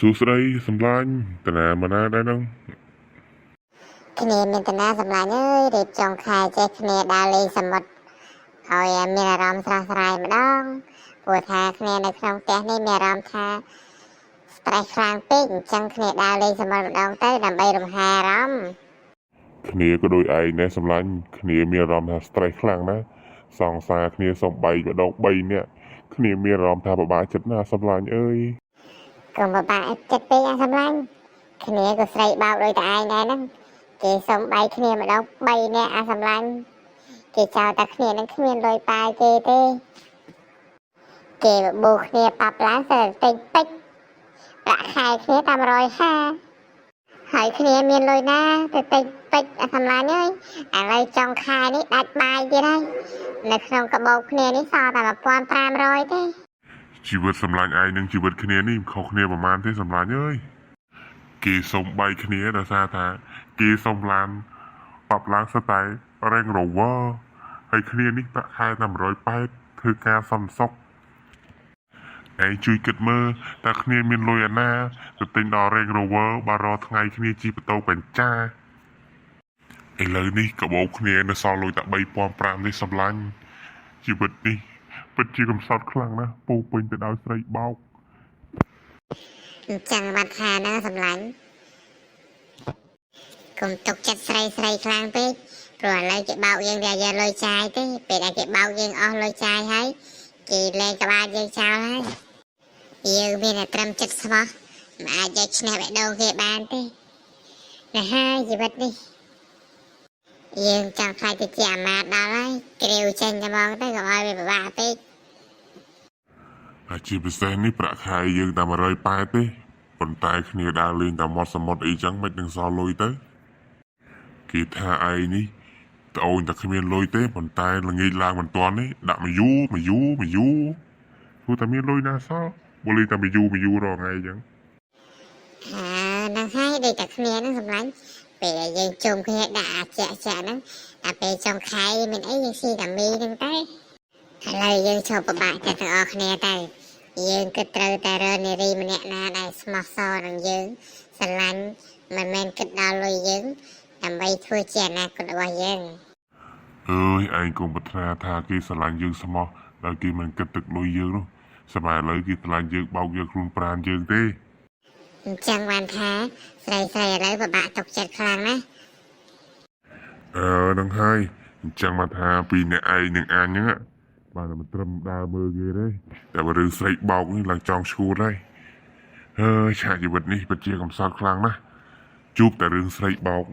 សួស្តីសម្លាញ់តាណាមកណាដែរហ្នឹងគ្នាមានតាណាសម្លាញ់អើយរៀបចុងខែចេះគ្នាដើរលេងសមុទ្រហើយមានអារម្មណ៍ស្រស់ស្រាយម្ដងព្រោះថាគ្នានៅក្នុងផ្ទះនេះមានអារម្មណ៍ថា stress ខ្លាំងពេកអញ្ចឹងគ្នាដើរលេងសមុទ្រម្ដងទៅដើម្បីរំហាអារម្មណ៍គ្នាក៏ដូចឯងដែរសម្លាញ់គ្នាមានអារម្មណ៍ថា stress ខ្លាំងណាស់សង្សារគ្នាសំបីម្ដង3នាក់គ្នាមានអារម្មណ៍ថាពិបាកចិត្តណាស់សម្លាញ់អើយកុំពិបាកចិត្តពេកអាសម្លាញ់គ្នាក៏ស្រីបោកដូចតែឯងដែរហ្នឹងគេសំបីគ្នាម្ដង3នាក់អាសម្លាញ់គេចោលតែគ្នានឹងគ្មានលុយប៉ាយគេទេគេបបោគ្នាប៉ាប់ឡើងតែតិចតិចប្រាក់ខែគ្នាតាម150ហើយគ្នាមានលុយណាទៅតិចតិចអាសម្លាញ់អើយឥឡូវចុងខែនេះដាច់បាយទៀតហើយនៅក្នុងកាបូបគ្នានេះសល់តែ1500ទេជីវិតសម្លាញ់ឯងនិងជីវិតគ្នានេះខុសគ្នាប្រហែលទេសម្លាញ់អើយគេសំបីគ្នាដោយសារថាគេសំឡានប៉ាប់ឡើងស្តែ Range Rover ហើយគ្នានេះប្រាក់ខែតែ180ធ្វើការសន្តិសុខឯងជួយគិតមើលតើគ្នាមានលុយអាណាទៅទិញដល់ Range Rover បើរកថ្ងៃគ្នាជិះម៉ូតូបញ្ញាឥឡូវនេះកាបូបគ្នានៅសល់លុយតែ3500ទេសម្លាញ់ជីវិតនេះពិតជាកំសត់ខ្លាំងណាស់ពោពេញទៅដោយស្រីបោកអញ្ចឹងបាត់ថាណាសម្លាញ់កុំទុកចិត្តស្រីខ្លាំងពេកព្រោះឥឡូវគេបោកយើងតែយកលុយចាយទេពេលដែលគេបោកយើងអស់លុយចាយហើយគេលែងក្បាលយើងចោលហើយយើងមានតែត្រឹមចិត្តស្មោះមិនអាចយកឈ្នះបេះដូងគេបានទេណាហើយជីវិតនេះយើងចង់ខ្លាចទៅជាអាមាត្យដល់ហើយគ្រាវចេញតែមកទៅកុំឲ្យវាពិបាកពេកអាជីពិសេសនេះប្រាក់ខែយើងតែ180ទេប៉ុន្តែគ្នាដើរលេងតាមមាត់សមុទ្រអីចឹងមិននឹងសល់លុយទៅគេថាឯងនេះត្អូនតែគ្មានលុយទេប៉ុន្តែល្ងាចឡើងមិនទាន់ទេដាក់មកយូព្រោះតែមានលុយណាសល់បើលេងតែមកយូរងថ្ងៃចឹងហ្នឹងហើយដូចតែគ្នាហ្នឹងសម្លាញ់ពេលដែលយើងជុំគ្នាដាក់អាចាក់ហ្នឹងតែពេលចុងខែមានអីយើងស៊ីតែមីហ្នឹងតែឥឡូវយើងចូលពិបាកចិត្តទាំងអស់គ្នាទៅយើងគិតត្រូវតែរកនារីម្នាក់ណាដែលស្មោះសរនឹងយើងស្រឡាញ់មិនមែនគិតដល់លុយយើងដើម្បីធ្វើជាអនាគតរបស់យើងអើយឯងកុំប្រាថ្នាថាគេស្រឡាញ់យើងស្មោះដល់គេមិនគិតទឹកលុយយើងនោះសម័យឥឡូវគេស្រឡាញ់យើងបោកយកខ្លួនប្រាណយើងទេអញ្ចឹងបានថាស្រីឥឡូវពិបាកទុកចិត្តខ្លាំងណាស់នឹងហើយអញ្ចឹងមកថាពីអ្នកឯងនឹងអញហ្នឹងបានតែមិនត្រឹមដើរមើលគេទេតែបើរឿងស្រីបោកនេះឡើងចង់ឈួតហើយឆាកជីវិតនេះពិតជាកំសត់ខ្លាំងណាស់ជួបតែរឿងស្រីបោក